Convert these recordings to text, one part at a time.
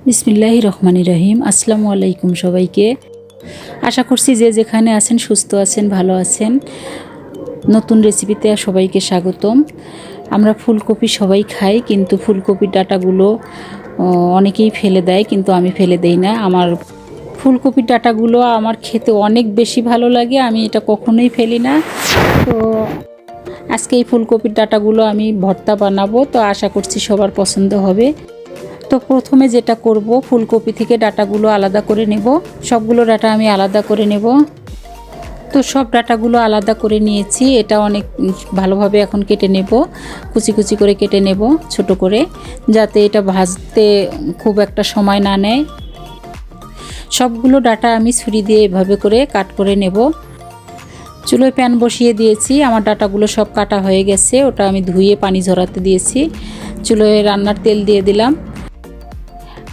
বিসমিল্লাহির রহমানির রহিম। আসসালামু আলাইকুম সবাইকে। আশা করছি যে যেখানে আছেন সুস্থ আছেন, ভালো আছেন। নতুন রেসিপিতে সবাইকে স্বাগতম। আমরা ফুলকপি সবাই খাই, কিন্তু ফুলকপির ডাঁটাগুলো অনেকেই ফেলে দেয়, কিন্তু আমি ফেলে দেই না। আমার ফুলকপির ডাঁটাগুলো আমার খেতে অনেক বেশি ভালো লাগে, আমি এটা কখনোই ফেলি না। তো আজকে এই ফুলকপির ডাঁটাগুলো আমি ভর্তা বানাবো, তো আশা করছি সবার পছন্দ হবে। তো প্রথমে যেটা করব, ফুলকপি থেকে ডাঁটাগুলো আলাদা করে নেব। সবগুলো ডাঁটা আমি আলাদা করে নেব। তো সব ডাঁটাগুলো আলাদা করে নিয়েছি। এটা অনেক ভালোভাবে এখন কেটে নেব, কুচি কুচি করে কেটে নেব ছোট করে, যাতে এটা ভাজতে খুব একটা সময় না নেয়। সবগুলো ডাঁটা আমি ছুরি দিয়ে এভাবে করে কাট করে নেব। চুলোয় প্যান বসিয়ে দিয়েছি, আমার ডাঁটাগুলো সব কাটা হয়ে গেছে। ওটা আমি ধুয়ে পানি ঝরাতে দিয়েছি। চুলোয় রান্নার তেল দিয়ে দিলাম।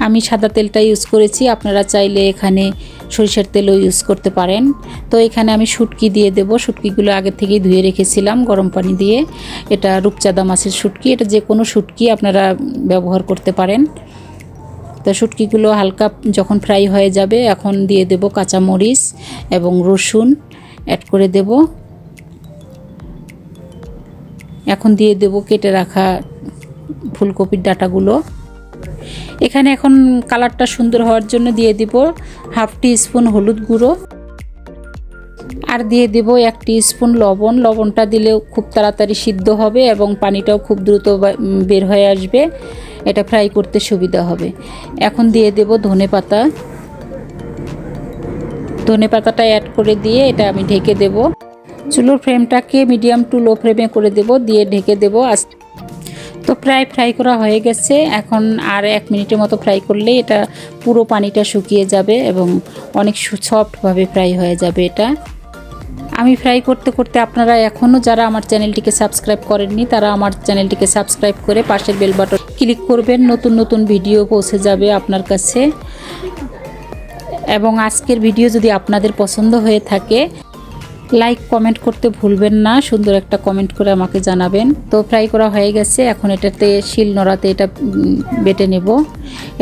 আমি সাদা তেলটা ইউজ করেছি, আপনারা চাইলে এখানে সরিষার তেলও ইউজ করতে পারেন। তো এখানে আমি শুটকি দিয়ে দেব। শুটকিগুলো আগে থেকেই ধুয়ে রেখেছিলাম গরম পানি দিয়ে। এটা রূপচাঁদা মাছের শুটকি, এটা যে কোনো শুটকি আপনারা ব্যবহার করতে পারেন। তো শুটকিগুলো হালকা যখন ফ্রাই হয়ে যাবে, এখন দিয়ে দেব কাঁচামরিচ এবং রসুন অ্যাড করে দেব। এখন দিয়ে দেব কেটে রাখা ফুলকপির ডাঁটাগুলো। এখানে এখন কালারটা সুন্দর হওয়ার জন্য দিয়ে দিব হাফ টি স্পুন হলুদ গুঁড়ো, আর দিয়ে দেব 1 টিস্পুন লবণ। লবণটা দিলে খুব তাড়াতাড়ি সিদ্ধ হবে এবং পানিটাও খুব দ্রুত বের হয়ে আসবে, এটা ফ্রাই করতে সুবিধা হবে। এখন দিয়ে দেব ধনেপাতা। ধনেপাতাটা অ্যাড করে দিয়ে এটা আমি ঢেকে দেব। চুলোর ফ্লেমটাকে মিডিয়াম টু লো ফ্লেমে করে দেব, দিয়ে ঢেকে দেব। তো প্রায় ফ্রাই করা হয়ে গেছে। এখন আর 1 মিনিটের মতো ফ্রাই করলে এটা পুরো পানিটা শুকিয়ে যাবে এবং অনেক সফটভাবে ফ্রাই হয়ে যাবে এটা। আমি ফ্রাই করতে করতে আপনারা এখনও যারা আমার চ্যানেলটিকে সাবস্ক্রাইব করেননি, তারা আমার চ্যানেলটিকে সাবস্ক্রাইব করে পাশের বেল বাটন ক্লিক করবেন। নতুন নতুন ভিডিও পৌঁছে যাবে আপনার কাছে। এবং আজকের ভিডিও যদি আপনাদের পছন্দ হয়ে থাকে, লাইক কমেন্ট করতে ভুলবেন না। সুন্দর একটা কমেন্ট করে আমাকে জানাবেন। তো ফ্রাই করা হয়ে গেছে, এখন এটাতে শিল নোড়াতে এটা বেটে নেব।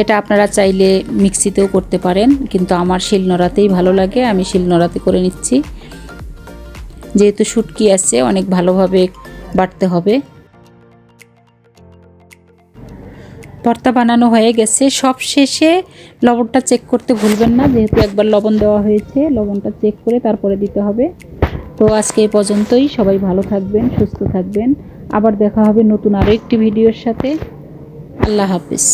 এটা আপনারা চাইলে মিক্সিতেও করতে পারেন, কিন্তু আমার শিল নোড়াতেই ভালো লাগে, আমি শিল নোড়াতে করে নিচ্ছি। যেহেতু শুটকি আছে, অনেক ভালোভাবে বাটতে হবে। ভর্তা বানানো হয়ে গেছে। সব শেষে লবণটা চেক করতে ভুলবেন না, যেহেতু একবার লবণ দেওয়া হয়েছে, লবণটা চেক করে তারপরে দিতে হবে। তো আজকে এই পর্যন্তই। সবাই ভালো থাকবেন, সুস্থ থাকবেন। আবার দেখা হবে নতুন আরও একটি ভিডিওর সাথে। আল্লাহ হাফিজ।